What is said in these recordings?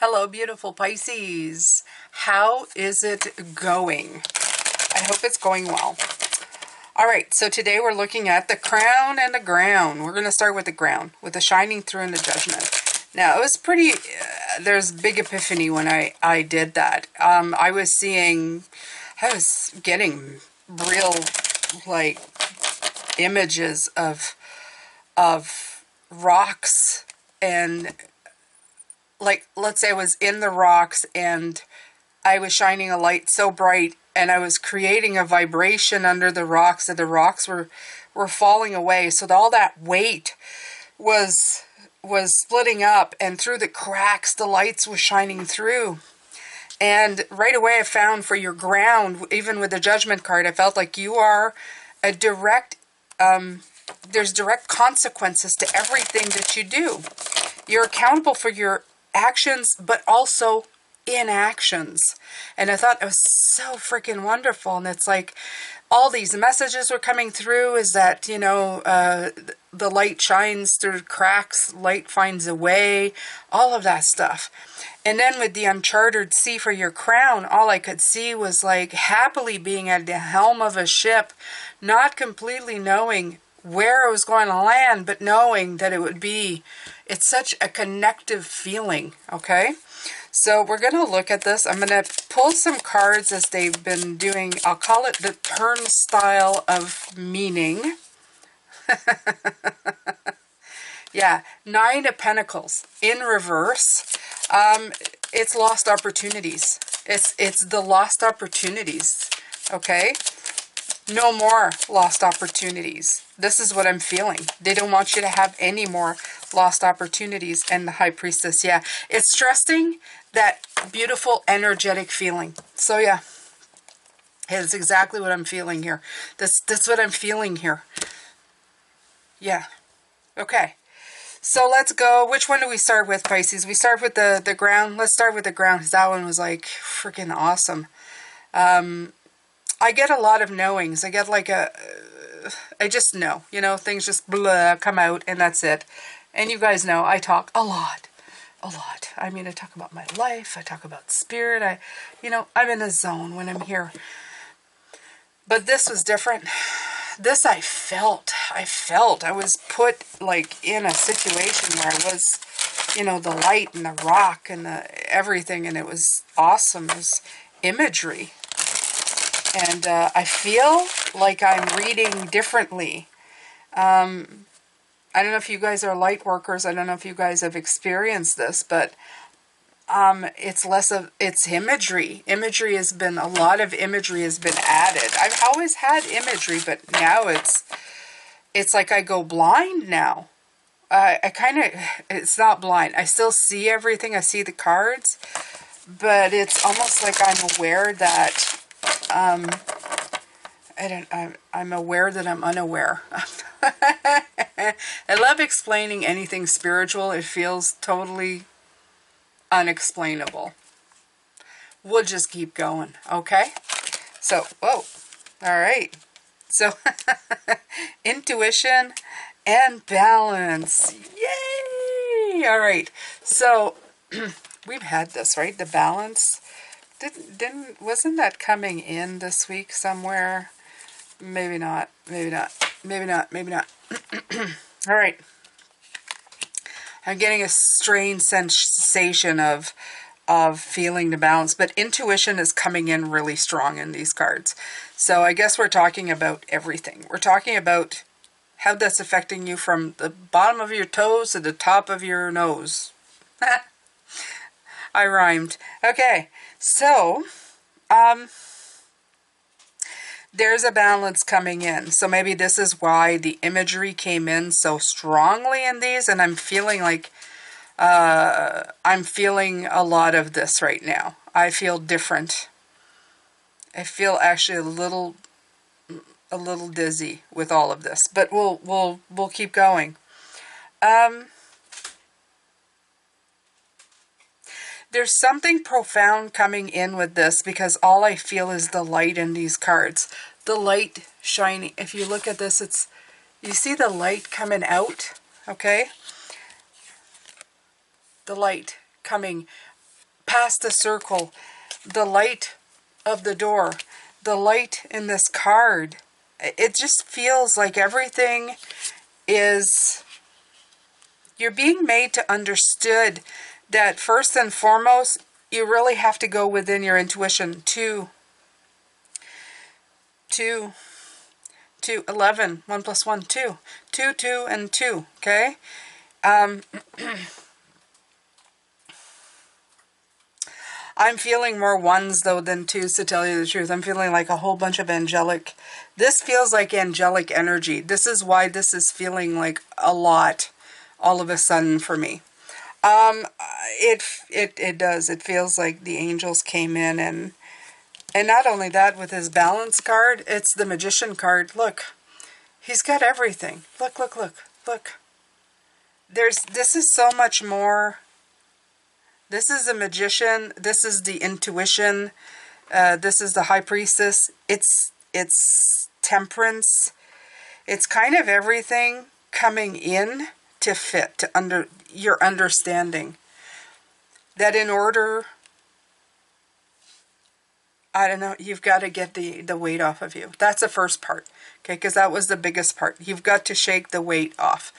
Hello, beautiful Pisces. How is it going? I hope it's going well. All right, so today we're looking at the crown and the ground. We're going to start with the ground, with the shining through and the judgment. Now, it was pretty, there's big epiphany when I did that. I was getting real, like, images of rocks and, like, let's say I was in the rocks and I was shining a light so bright and I was creating a vibration under the rocks that the rocks were falling away. So all that weight was splitting up, and through the cracks the lights were shining through. And right away I found for your ground, even with the judgment card, I felt like you are a direct, there's direct consequences to everything that you do. You're accountable for your actions, but also inactions. And I thought it was so freaking wonderful. And it's like all these messages were coming through is that, you know, the light shines through cracks, light finds a way, all of that stuff. And then with the uncharted sea for your crown, all I could see was like happily being at the helm of a ship, not completely knowing where I was going to land, but knowing that it would be, it's such a connective feeling, okay? So we're going to look at this. I'm going to pull some cards as they've been doing. I'll call it the turnstile of meaning. Yeah, Nine of Pentacles in reverse. It's lost opportunities. It's the lost opportunities, okay? No more lost opportunities. This is what I'm feeling. They don't want you to have any more lost opportunities. And the High Priestess, yeah. It's trusting that beautiful, energetic feeling. So, yeah. It's exactly what I'm feeling here. That's what I'm feeling here. Yeah. Okay. So, let's go. Which one do we start with, Pisces? We start with the ground. Let's start with the ground, because that one was, like, freaking awesome. I get a lot of knowings. I get like I just know, you know, things just blah, come out and that's it. And you guys know I talk a lot. I mean, I talk about my life. I talk about spirit. I'm in a zone when I'm here. But this was different. This I felt. I was put like in a situation where I was, you know, the light and the rock and the everything. And it was awesome. It was imagery. And I feel like I'm reading differently. I don't know if you guys are light workers. I don't know if you guys have experienced this, but it's less of, it's imagery. Imagery has been, a lot of imagery has been added. I've always had imagery, but now it's like I go blind now. I kind of, it's not blind. I still see everything. I see the cards, but it's almost like I'm aware that I'm aware that I'm unaware. I love explaining anything spiritual. It feels totally unexplainable. We'll just keep going, okay? So, whoa, all right. So, intuition and balance. Yay! All right. So, we've had this, right? The balance. Wasn't that coming in this week somewhere? Maybe not. All right. I'm getting a strange sensation of feeling the balance, but intuition is coming in really strong in these cards. So I guess we're talking about everything. We're talking about how that's affecting you from the bottom of your toes to the top of your nose. I rhymed. Okay. So, there's a balance coming in. So maybe this is why the imagery came in so strongly in these. And I'm feeling like, I'm feeling a lot of this right now. I feel different. I feel actually a little dizzy with all of this, but we'll keep going. There's something profound coming in with this, because all I feel is the light in these cards. The light shining. If you look at this, you see the light coming out, okay? The light coming past the circle, the light of the door, the light in this card. It just feels like everything is, you're being made to understood that first and foremost, you really have to go within your intuition. 11, 1 plus 1, 2. 2, 2, and 2, okay? I'm feeling more ones, though, than twos, to tell you the truth. I'm feeling like a whole bunch of angelic. This feels like angelic energy. This is why this is feeling like a lot all of a sudden for me. It does. It feels like the angels came in, and not only that, with his balance card, it's the magician card. Look, he's got everything. Look, look, look, look. This is so much more. This is a magician. This is the intuition. This is the high priestess. It's temperance. It's kind of everything coming in to fit to your understanding. That in order, I don't know, you've got to get the weight off of you. That's the first part, okay? Because that was the biggest part. You've got to shake the weight off,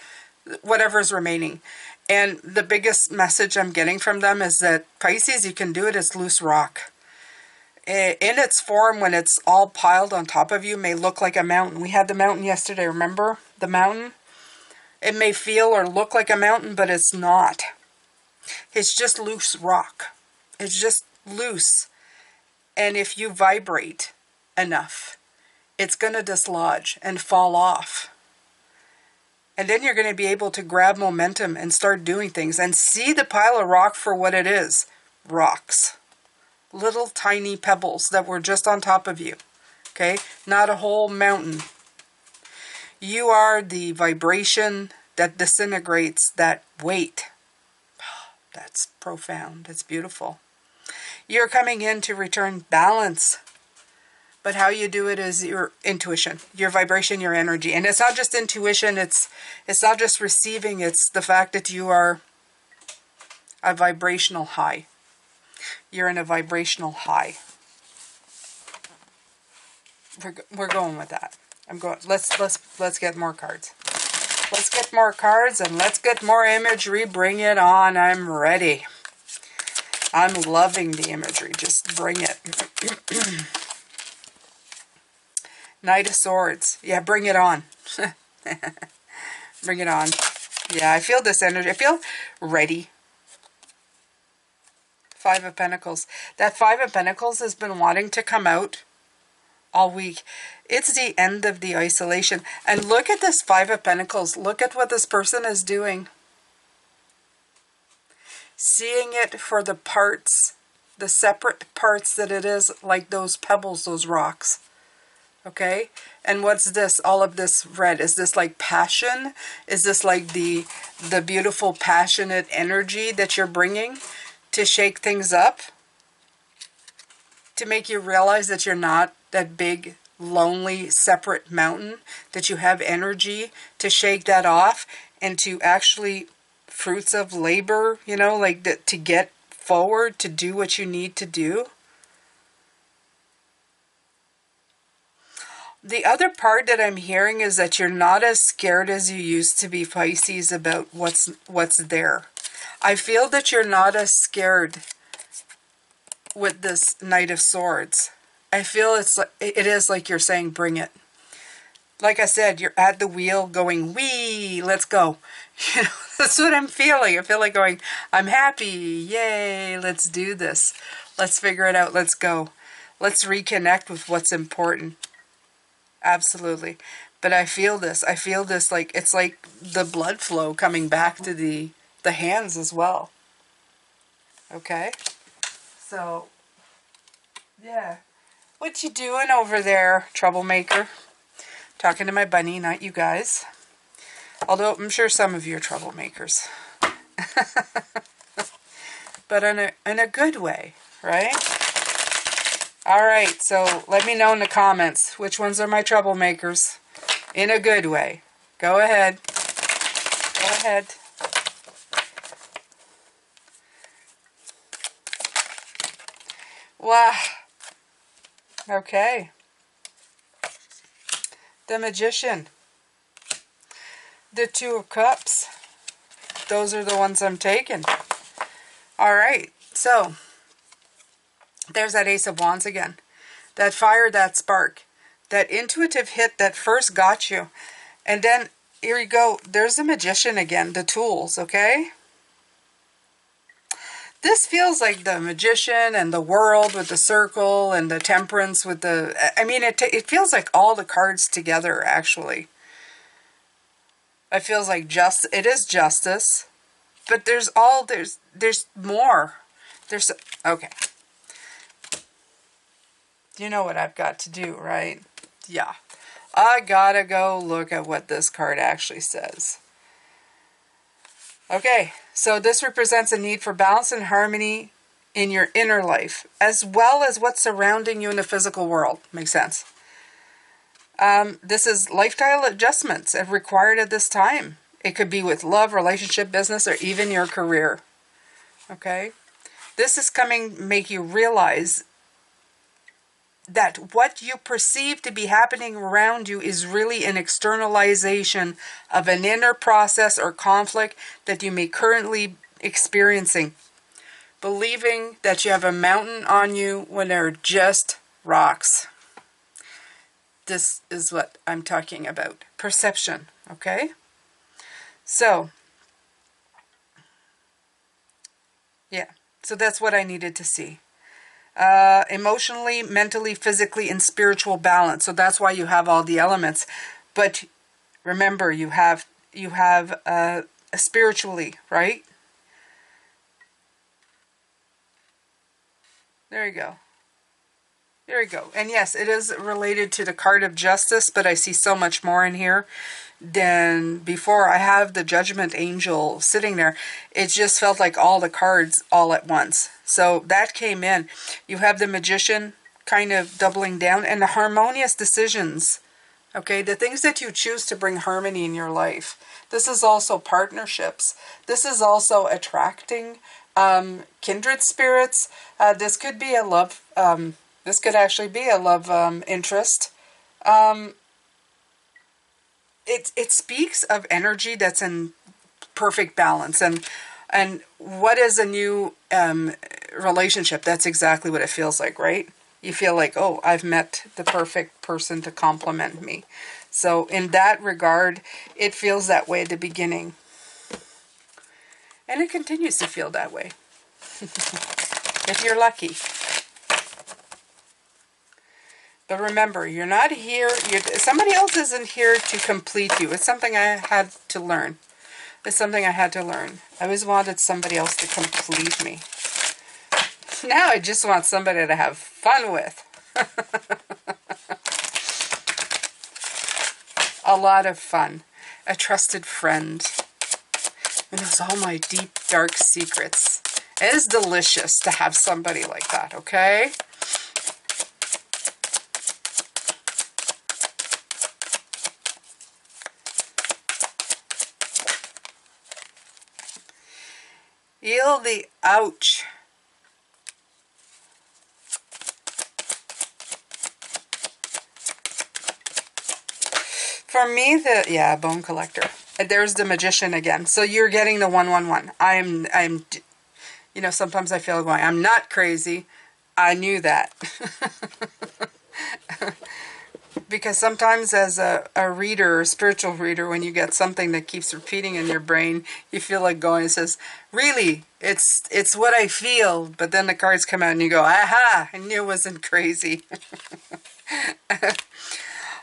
whatever's remaining. And the biggest message I'm getting from them is that, Pisces, you can do it as loose rock. In its form, when it's all piled on top of you, may look like a mountain. We had the mountain yesterday, remember? The mountain? It may feel or look like a mountain, but it's not. It's just loose rock. It's just loose. And if you vibrate enough, it's going to dislodge and fall off. And then you're going to be able to grab momentum and start doing things and see the pile of rock for what it is. Rocks. Little tiny pebbles that were just on top of you. Okay? Not a whole mountain. You are the vibration that disintegrates that weight. That's profound. That's beautiful. You're coming in to return balance. But how you do it is your intuition, your vibration, your energy. And it's not just intuition, it's not just receiving, it's the fact that you are a vibrational high. You're in a vibrational high. We're going with that. I'm going. Let's get more cards. Let's get more cards and let's get more imagery. Bring it on. I'm ready. I'm loving the imagery. Just bring it. Knight of Swords. Yeah, bring it on. Bring it on. Yeah, I feel this energy. I feel ready. Five of Pentacles. That Five of Pentacles has been wanting to come out all week. It's the end of the isolation. And look at this Five of Pentacles. Look at what this person is doing. Seeing it for the parts, the separate parts that it is, like those pebbles, those rocks. Okay? And what's this? All of this red. Is this like passion? Is this like the beautiful, passionate energy that you're bringing to shake things up? To make you realize that you're not that big, lonely, separate mountain. That you have energy to shake that off and to actually, fruits of labor, you know, like to get forward, to do what you need to do. The other part that I'm hearing is that you're not as scared as you used to be, Pisces, about what's there. I feel that you're not as scared with this Knight of Swords. I feel it is like you're saying, bring it. Like I said, you're at the wheel going, wee, let's go. You know, that's what I'm feeling. I feel like going, I'm happy, yay, let's do this. Let's figure it out, let's go. Let's reconnect with what's important. Absolutely. But I feel this like, it's like the blood flow coming back to the hands as well. Okay? So, yeah. What you doing over there, troublemaker? Talking to my bunny, not you guys. Although I'm sure some of you are troublemakers. But in a good way, right? Alright, so let me know in the comments which ones are my troublemakers. In a good way. Go ahead. Go ahead. Wow. Okay. The Magician. The Two of Cups. Those are the ones I'm taking. All right. So, there's that Ace of Wands again. That fire, that spark. That intuitive hit that first got you. And then, here you go. There's the Magician again. The tools, okay? This feels like the Magician and the World with the circle and the Temperance with the... I mean, it feels like all the cards together, actually. It feels like it is justice. But there's more. Okay. You know what I've got to do, right? Yeah. I gotta go look at what this card actually says. Okay, so this represents a need for balance and harmony in your inner life, as well as what's surrounding you in the physical world. Makes sense. This is lifestyle adjustments required at this time. It could be with love, relationship, business, or even your career. Okay? This is make you realize that what you perceive to be happening around you is really an externalization of an inner process or conflict that you may currently experiencing. Believing that you have a mountain on you when there are just rocks. This is what I'm talking about. Perception, okay? So, yeah. So that's what I needed to see. Emotionally, mentally, physically, and spiritual balance. So that's why you have all the elements. But remember, you have spiritually, right? There you go. There you go. And yes, it is related to the card of justice, but I see so much more in here than before. I have the Judgment Angel sitting there. It just felt like all the cards all at once. So that came in. You have the Magician kind of doubling down, and the harmonious decisions. Okay, the things that you choose to bring harmony in your life. This is also partnerships. This is also attracting kindred spirits. This could be a love. This could actually be a love interest. It speaks of energy that's in perfect balance. And what is a new relationship? That's exactly what it feels like, right? You feel like, oh, I've met the perfect person to complement me. So in that regard, it feels that way at the beginning. And it continues to feel that way. If you're lucky. But remember, you're not here. Somebody else isn't here to complete you. It's something I had to learn. It's something I had to learn. I always wanted somebody else to complete me. Now I just want somebody to have fun with. A lot of fun. A trusted friend. Who knows all my deep, dark secrets. It is delicious to have somebody like that, okay? Feel the ouch. For me, Bone Collector. There's the Magician again. So you're getting the 111. I'm, you know, sometimes I feel going, I'm not crazy. I knew that. Because sometimes as a reader, a spiritual reader, when you get something that keeps repeating in your brain, you feel like going, it says, really, it's what I feel. But then the cards come out and you go, aha, I knew it wasn't crazy.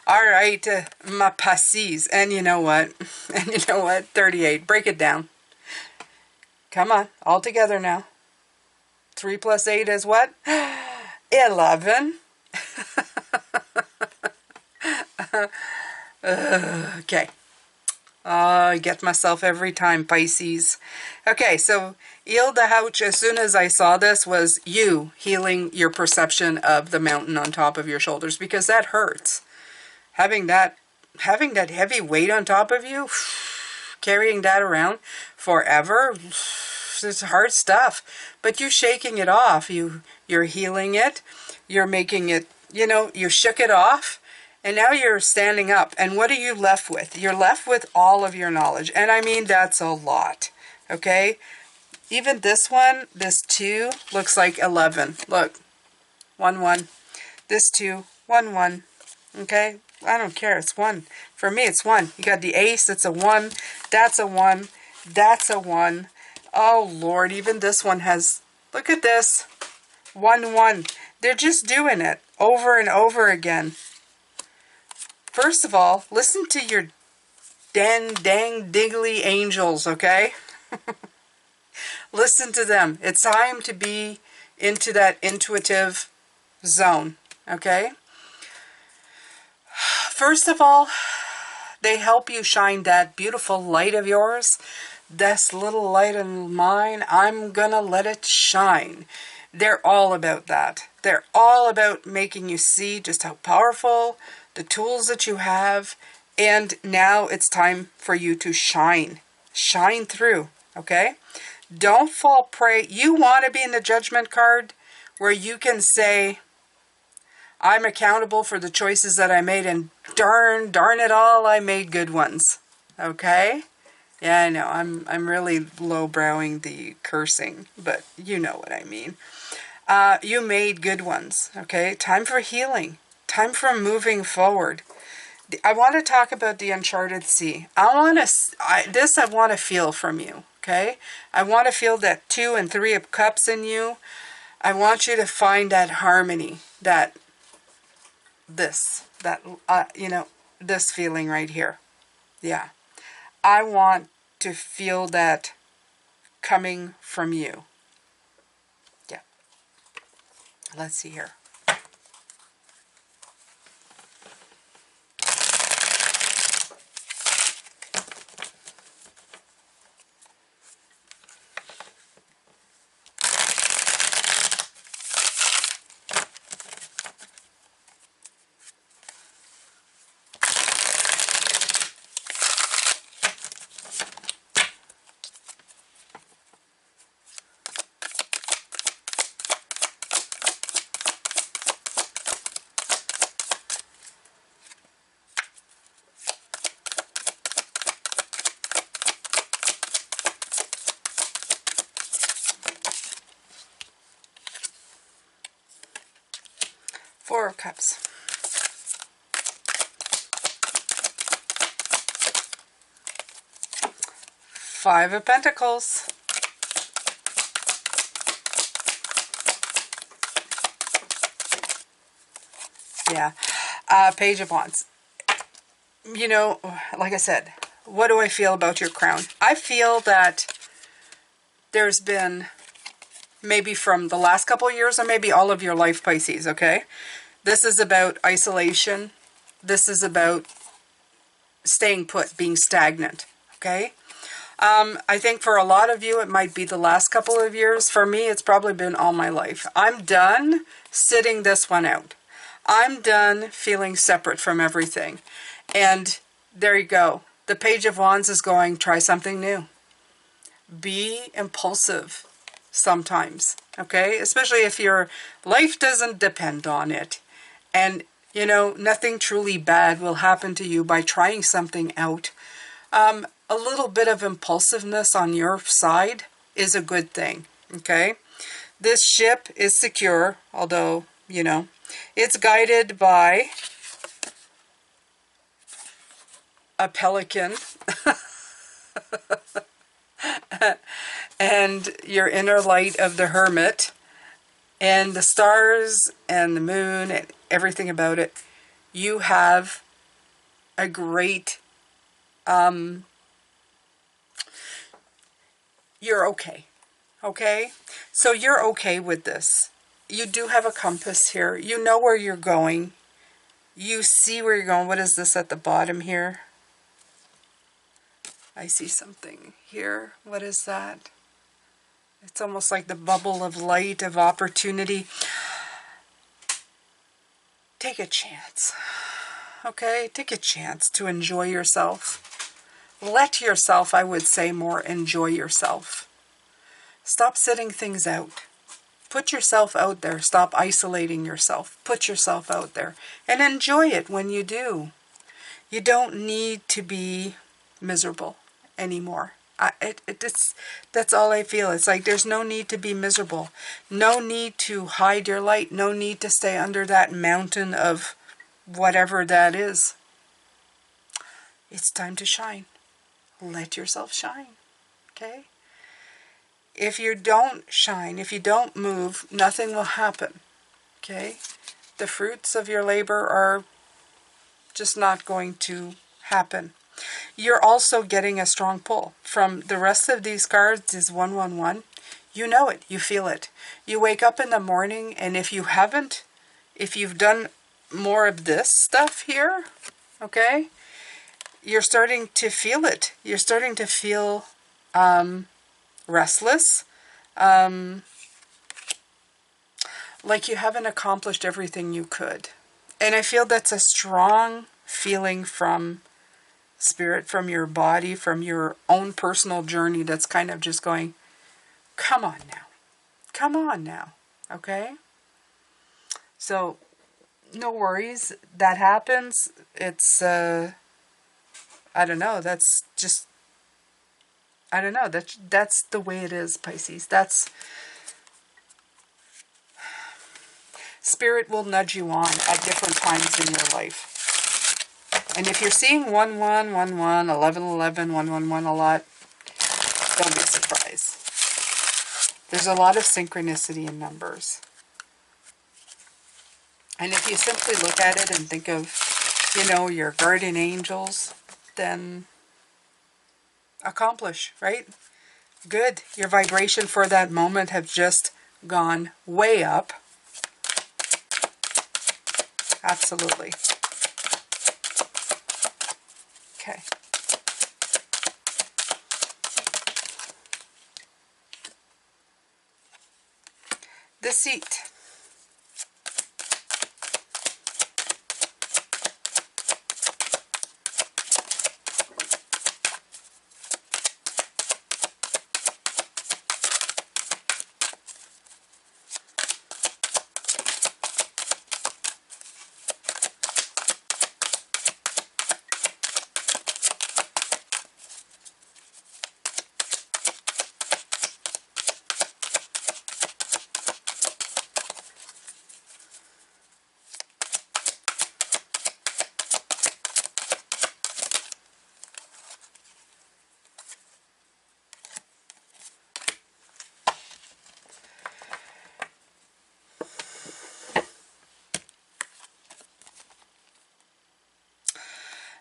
All right, my Pisces. And you know what? 38. Break it down. Come on, all together now. 3 plus 8 is what? 11. Okay. I get myself every time, Pisces. Okay, so Il the Houch, as soon as I saw this, was you healing your perception of the mountain on top of your shoulders, because that hurts. Having that heavy weight on top of you, carrying that around forever, It's hard stuff, but you're shaking it off. You're healing it. You're making it, you shook it off, and now you're standing up. And what are you left with? You're left with all of your knowledge. And I mean, that's a lot. Okay? Even this one, this 2, looks like 11. Look. 1, 1. This 2, 1, 1. Okay? I don't care. It's 1. For me, it's 1. You got the ace. It's a 1. That's a 1. That's a 1. Oh, Lord. Even this one has... Look at this. 1, 1. They're just doing it over and over again. First of all, listen to your dang diggly angels, okay? Listen to them. It's time to be into that intuitive zone, okay? First of all, they help you shine that beautiful light of yours. This little light of mine, I'm gonna let it shine. They're all about that. They're all about making you see just how powerful the tools that you have. And now it's time for you to shine. Shine through, okay? Don't fall prey. You want to be in the judgment card where you can say, I'm accountable for the choices that I made, and darn it all, I made good ones. Okay? Yeah, I know. I'm really lowbrowing the cursing, but you know what I mean. You made good ones. Okay? Time for healing. Time for moving forward. I want to talk about the uncharted sea. I want to feel from you. Okay? I want to feel that 2 and 3 of cups in you. I want you to find that harmony, this feeling right here. Yeah. I want to feel that coming from you. Yeah. Let's see here. Four of Cups. Five of Pentacles. Yeah. Page of Wands. Like I said, what do I feel about your crown? I feel that there's been, maybe from the last couple of years, or maybe all of your life, Pisces, okay? This is about isolation. This is about staying put, being stagnant, okay? I think for a lot of you, it might be the last couple of years. For me, it's probably been all my life. I'm done sitting this one out. I'm done feeling separate from everything. And there you go. The Page of Wands is going, try something new. Be impulsive sometimes, okay? Especially if your life doesn't depend on it. And, nothing truly bad will happen to you by trying something out. A little bit of impulsiveness on your side is a good thing, okay? This ship is secure, although, it's guided by a pelican and your inner light of the Hermit and the stars and the moon and everything about it. You have a great, you're okay. Okay? So you're okay with this. You do have a compass here. You know where you're going. You see where you're going. What is this at the bottom here? I see something here. What is that? It's almost like the bubble of light, of opportunity. Take a chance. Okay? Take a chance to enjoy yourself. Let yourself, I would say more, enjoy yourself. Stop sitting things out. Put yourself out there. Stop isolating yourself. Put yourself out there. And enjoy it when you do. You don't need to be miserable anymore. That's all I feel. It's like there's no need to be miserable. No need to hide your light. No need to stay under that mountain of whatever that is. It's time to shine. Let yourself shine. Okay? If you don't shine, if you don't move, nothing will happen. Okay? The fruits of your labor are just not going to happen. You're also getting a strong pull. From the rest of these cards is 111. You know it. You feel it. You wake up in the morning, and if you've done more of this stuff here, okay, you're starting to feel it. You're starting to feel restless, like you haven't accomplished everything you could. And I feel that's a strong feeling from spirit, from your body, from your own personal journey that's kind of just going, come on now. Come on now. Okay? So, no worries. That happens. It's, I don't know. That's just, I don't know. That's the way it is, Pisces. That's, spirit will nudge you on at different times in your life. And if you're seeing 1, 1, 1, 1, 11, 11, 1, 1, 1 a lot, don't be surprised. There's a lot of synchronicity in numbers. And if you simply look at it and think of, your guardian angels, then accomplish, right? Good. Your vibration for that moment have just gone way up. Absolutely. Okay. Deceit.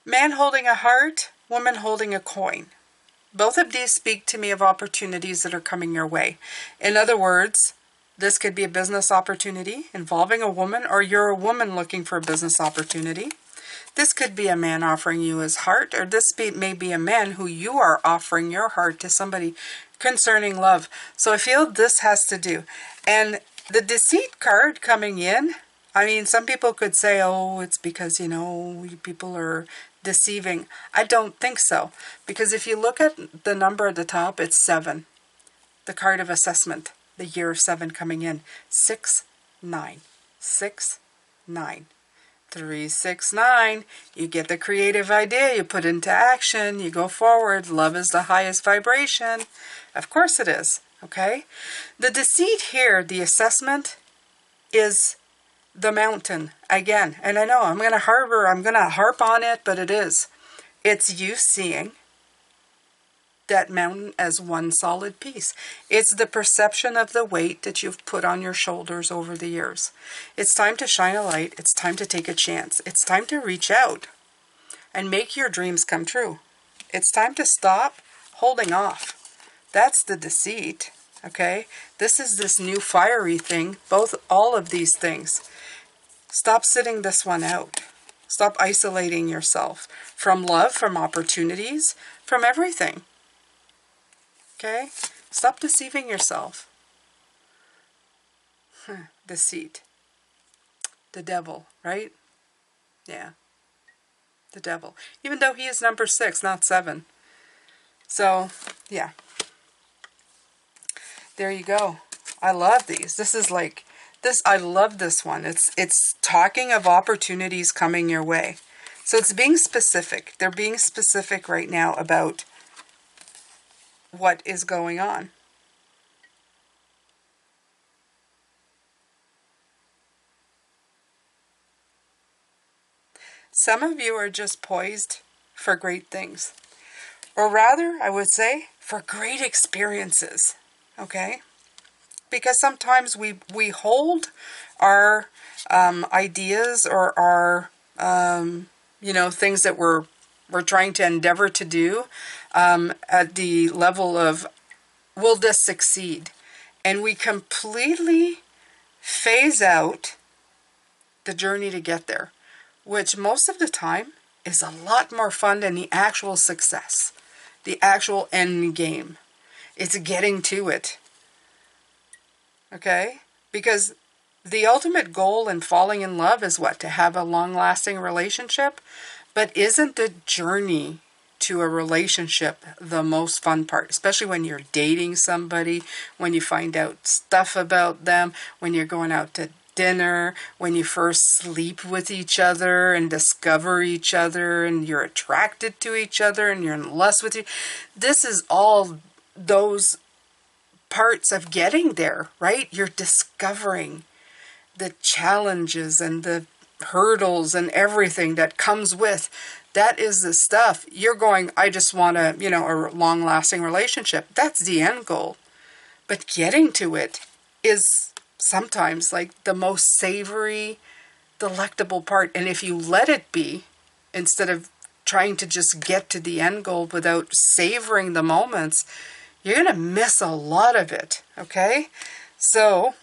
Man holding a heart, woman holding a coin. Both of these speak to me of opportunities that are coming your way. In other words, this could be a business opportunity involving a woman, or you're a woman looking for a business opportunity. This could be a man offering you his heart, or may be a man who you are offering your heart to somebody concerning love. So I feel this has to do. And the deceit card coming in, I mean, some people could say, oh, it's because, people are deceiving. I don't think so. Because if you look at the number at the top, it's 7. The card of assessment, the year of 7 coming in. 6, 9. 6, 9. 3, 6, 9. You get the creative idea, you put into action, you go forward. Love is the highest vibration. Of course it is. Okay? The deceit here, the assessment, is the mountain again. And I know I'm going to harp on it, but it is. It's you seeing that mountain as one solid piece. It's the perception of the weight that you've put on your shoulders over the years. It's time to shine a light. It's time to take a chance. It's time to reach out and make your dreams come true. It's time to stop holding off. That's the deceit. Okay? This is this new fiery thing. All of these things. Stop sitting this one out. Stop isolating yourself from love, from opportunities, from everything. Okay? Stop deceiving yourself. Deceit. The devil, right? Yeah. The devil. Even though he is number 6, not 7. So, yeah. There you go. I love these. This is like, this, I love this one. It's talking of opportunities coming your way. So it's being specific. They're being specific right now about what is going on. Some of you are just poised for great things. Or rather, I would say, for great experiences. Okay? Because sometimes we hold our ideas or our, things that we're trying to endeavor to do at the level of, will this succeed? And we completely phase out the journey to get there, which most of the time is a lot more fun than the actual success, the actual end game. It's getting to it. Okay? Because the ultimate goal in falling in love is what? To have a long-lasting relationship. But isn't the journey to a relationship the most fun part? Especially when you're dating somebody, when you find out stuff about them, when you're going out to dinner, when you first sleep with each other and discover each other and you're attracted to each other and you're in lust with you. This is all those parts of getting there, right? You're discovering the challenges and the hurdles and everything that comes with. That is the stuff. You're going, I just want a long-lasting relationship. That's the end goal. But getting to it is sometimes like the most savory, delectable part. And if you let it be, instead of trying to just get to the end goal without savoring the moments, you're going to miss a lot of it, okay? So,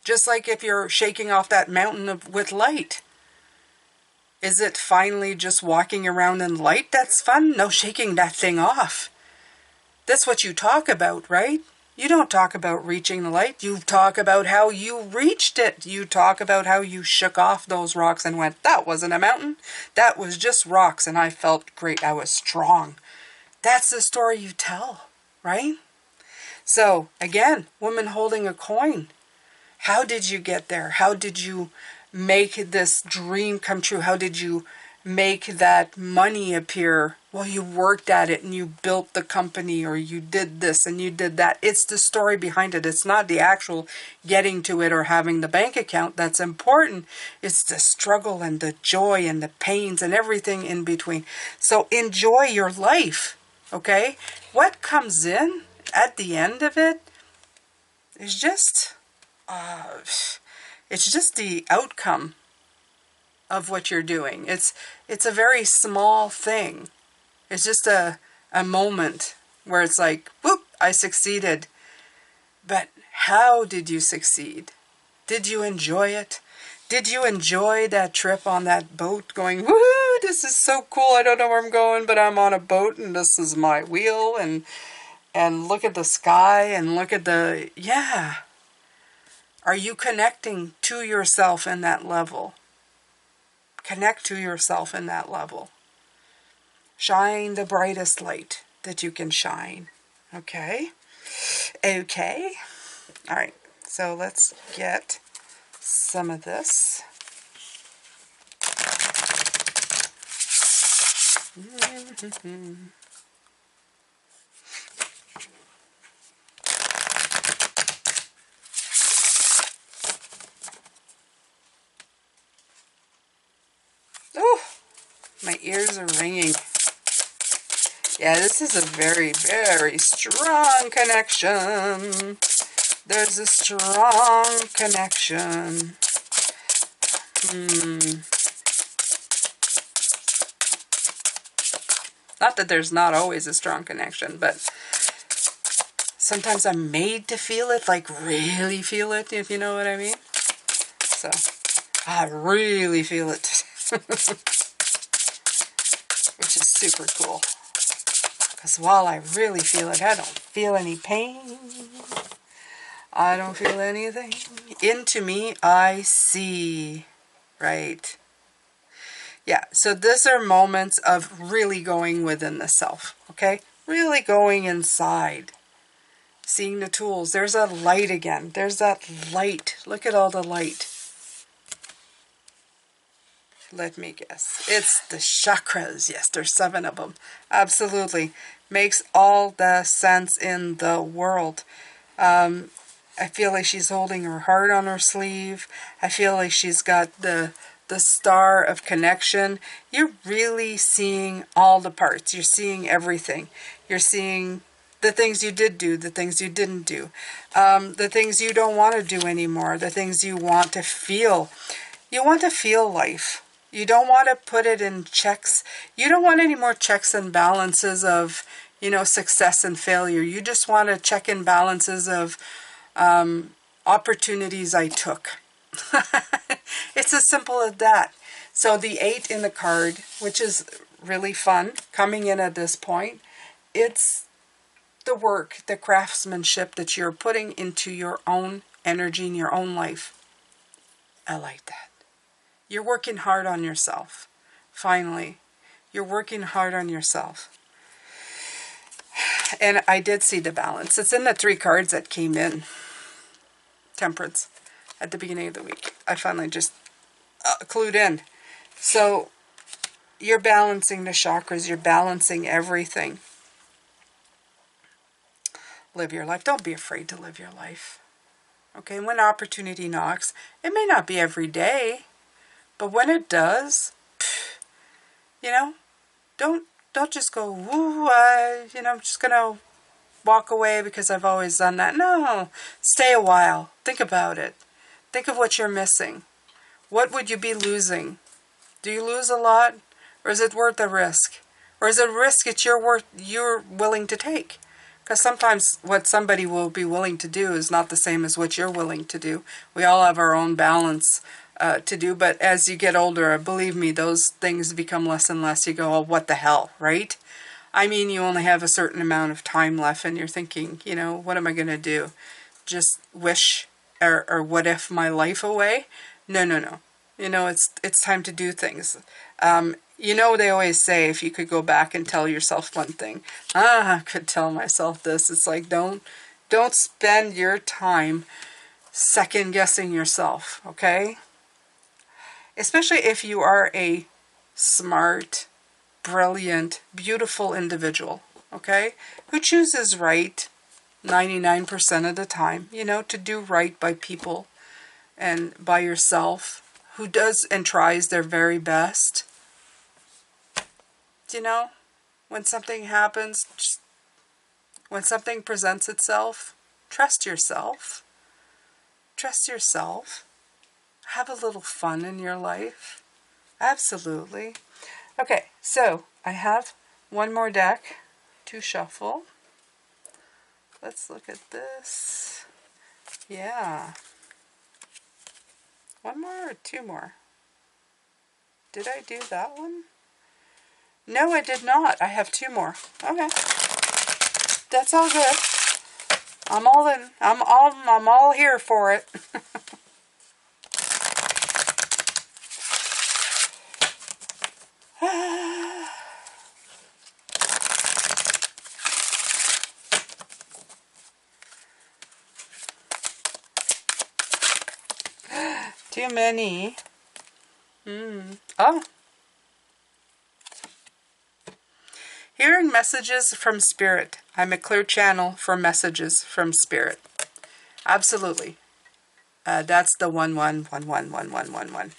just like if you're shaking off that mountain with light, is it finally just walking around in light that's fun? No, shaking that thing off. That's what you talk about, right? You don't talk about reaching the light. You talk about how you reached it. You talk about how you shook off those rocks and went, that wasn't a mountain. That was just rocks and I felt great. I was strong. That's the story you tell, right? So, again, woman holding a coin. How did you get there? How did you make this dream come true? How did you make that money appear? Well, you worked at it and you built the company, or you did this and you did that. It's the story behind it. It's not the actual getting to it or having the bank account that's important. It's the struggle and the joy and the pains and everything in between. So enjoy your life, okay? What comes in at the end of it is just, it's just the outcome of what you're doing. It's a very small thing. It's just a moment where it's like, whoop, I succeeded. But how did you succeed? Did you enjoy it? Did you enjoy that trip on that boat going, woohoo, this is so cool. I don't know where I'm going, but I'm on a boat and this is my wheel, and look at the sky and look at the, yeah. Are you connecting to yourself in that level? Connect to yourself in that level. Shine the brightest light that you can shine. Okay? Okay. All right. So let's get some of this. Oh, my ears are ringing. Yeah, this is a very, very strong connection. There's a strong connection. Not that there's not always a strong connection, but sometimes I'm made to feel it, like really feel it, if you know what I mean. So, I really feel it. Which is super cool. Because while I really feel it, I don't feel any pain. I don't feel anything. Into me, I see. Right. Yeah, so these are moments of really going within the self. Okay? Really going inside. Seeing the tools. There's a light again. There's that light. Look at all the light. Let me guess. It's the chakras. Yes, there's 7 of them. Absolutely. Makes all the sense in the world. I feel like she's holding her heart on her sleeve. I feel like she's got the star of connection. You're really seeing all the parts. You're seeing everything. You're seeing the things you did do, the things you didn't do, the things you don't want to do anymore, the things you want to feel. You want to feel life. You don't want to put it in checks. You don't want any more checks and balances of, success and failure. You just want to check and balances of opportunities I took. It's as simple as that. So the 8 in the card, which is really fun, coming in at this point, it's the work, the craftsmanship that you're putting into your own energy in your own life. I like that. You're working hard on yourself. Finally, you're working hard on yourself. And I did see the balance. It's in the 3 cards that came in. Temperance at the beginning of the week. I finally just clued in. So you're balancing the chakras. You're balancing everything. Live your life. Don't be afraid to live your life. Okay, when opportunity knocks, it may not be every day, but when it does, don't just go, woo, I'm just going to walk away because I've always done that. No, stay a while. Think about it. Think of what you're missing. What would you be losing? Do you lose a lot? Or is it worth the risk? Or is it a risk that you're willing to take? Because sometimes what somebody will be willing to do is not the same as what you're willing to do. We all have our own balance to do, but as you get older, believe me, those things become less and less. You go, oh, what the hell, right? I mean, you only have a certain amount of time left, and you're thinking, what am I going to do? Just wish or what if my life away? No. It's time to do things. They always say if you could go back and tell yourself one thing. I could tell myself this. It's like, don't spend your time second guessing yourself, okay? Especially if you are a smart, brilliant, beautiful individual, okay? Who chooses right 99% of the time, to do right by people and by yourself, who does and tries their very best. When something happens, when something presents itself, trust yourself. Trust yourself. Have a little fun in your life. Absolutely. Okay, so I have one more deck to shuffle. Let's look at this. Yeah. One more or 2 more? Did I do that one? No, I did not. I have 2 more. Okay. That's all good. I'm all in. I'm all here for it. Too many. Oh. Hearing messages from Spirit. I'm a clear channel for messages from Spirit. Absolutely. That's the 11111111.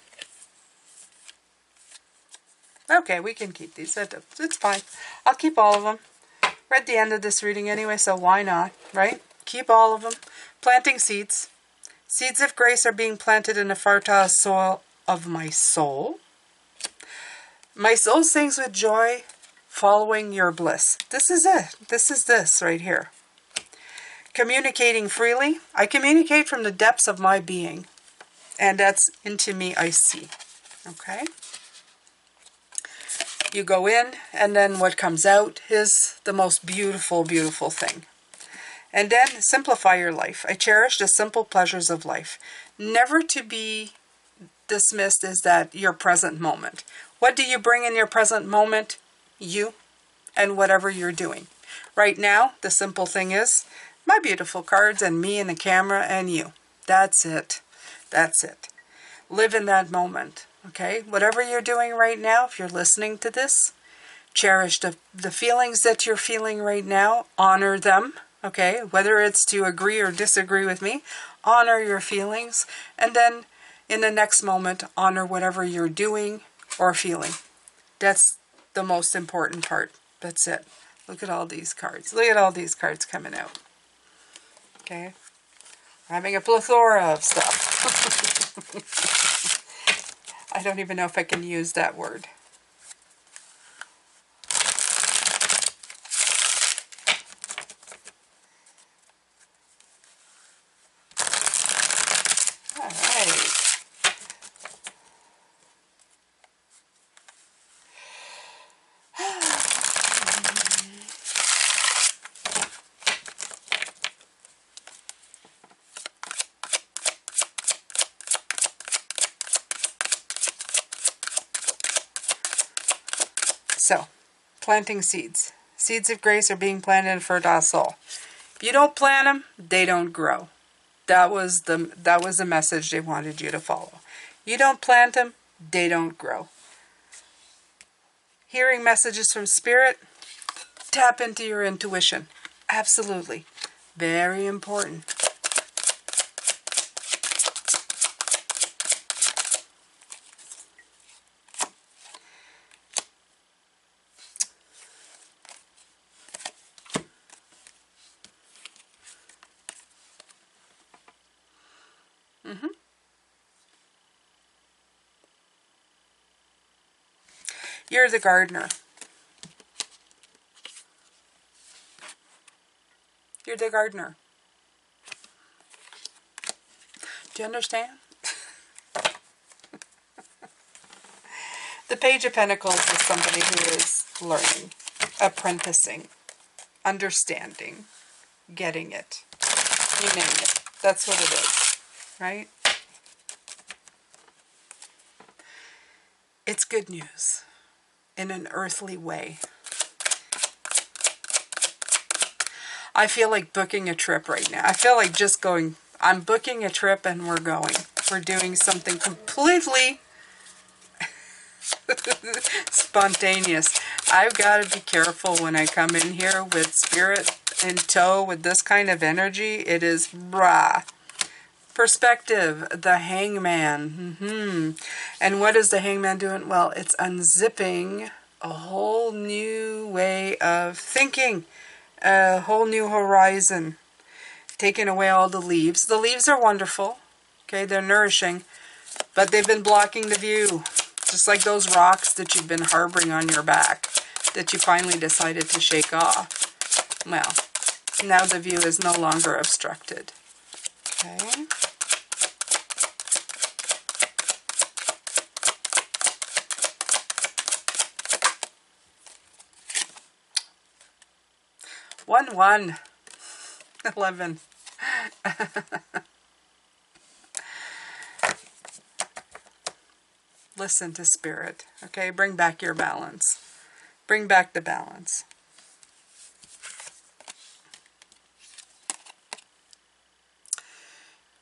Okay, we can keep these. It's fine. I'll keep all of them. We're at the end of this reading anyway, so why not, right? Keep all of them. Planting seeds. Seeds of grace are being planted in the fertile soil of my soul. My soul sings with joy, following your bliss. This is it. This is this right here. Communicating freely. I communicate from the depths of my being. And that's into me I see. Okay? You go in, and then what comes out is the most beautiful, beautiful thing. And then simplify your life. I cherish the simple pleasures of life. Never to be dismissed is that your present moment. What do you bring in your present moment? You and whatever you're doing. Right now, the simple thing is My beautiful cards and me and the camera and you. That's it. That's it. Live in that moment. Okay? Whatever you're doing right now, if you're listening to this, cherish the feelings that you're feeling right now. Honor them. Okay? Whether it's to agree or disagree with me, honor your feelings. And then in the next moment, honor whatever you're doing or feeling. That's the most important part. That's it. Look at all these cards. Look at all these cards coming out. Okay? We're having a plethora of stuff. I don't even know if I can use that word. All right. So, planting seeds. Seeds of grace are being planted in a fertile soul. If you don't plant them, they don't grow. That was the message they wanted you to follow. You don't plant them, they don't grow. Hearing messages from Spirit, tap into your intuition. Absolutely. Very important. You're the gardener. You're the gardener. Do you understand? The Page of Pentacles is somebody who is learning, apprenticing, understanding, getting it. You name it. That's what it is, right? It's good news in an earthly way. I feel like booking a trip right now. I feel like just going, I'm booking a trip and we're going. We're doing something completely spontaneous. I've got to be careful when I come in here with Spirit in tow with this kind of energy. It is rah. Perspective, the hangman. And what is the hangman doing? Well, it's unzipping a whole new way of thinking, a whole new horizon, taking away all the leaves. The leaves are wonderful, okay, they're nourishing, but they've been blocking the view, just like those rocks that you've been harboring on your back that you finally decided to shake off. Well, now the view is no longer obstructed. Okay. One, 11. Listen to Spirit, okay? Bring back your balance. Bring back the balance.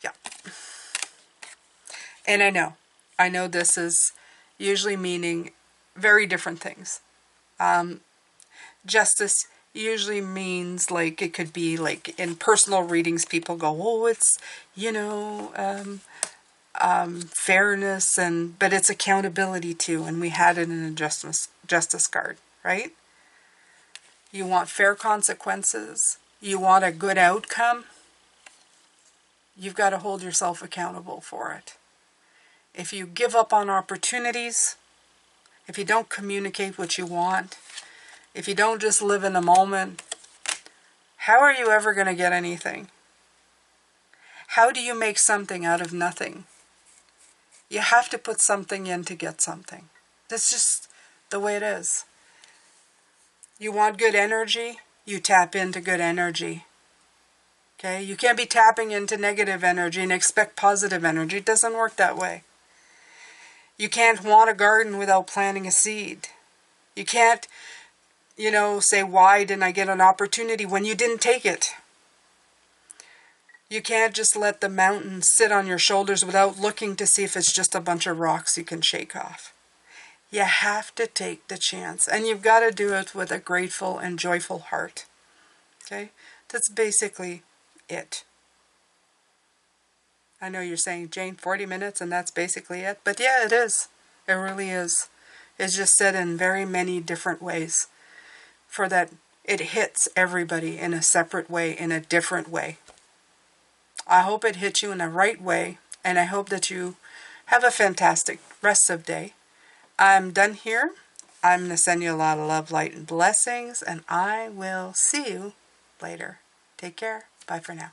Yeah. And I know this is usually meaning very different things. Justice usually means, like, it could be like in personal readings, people go, oh, it's, fairness, but it's accountability too, and we had it in a justice card, right? You want fair consequences, you want a good outcome, you've got to hold yourself accountable for it. If you give up on opportunities, if you don't communicate what you want, if you don't just live in the moment, how are you ever going to get anything? How do you make something out of nothing? You have to put something in to get something. That's just the way it is. You want good energy? You tap into good energy. Okay? You can't be tapping into negative energy and expect positive energy. It doesn't work that way. You can't want a garden without planting a seed. You can't, say, why didn't I get an opportunity when you didn't take it? You can't just let the mountain sit on your shoulders without looking to see if it's just a bunch of rocks you can shake off. You have to take the chance, and you've got to do it with a grateful and joyful heart. Okay? That's basically it. I know you're saying, Jane, 40 minutes and that's basically it. But yeah, it is. It really is. It's just said in very many different ways. For that, it hits everybody in a separate way, in a different way. I hope it hits you in the right way, and I hope that you have a fantastic rest of the day. I'm done here. I'm going to send you a lot of love, light, and blessings, and I will see you later. Take care. Bye for now.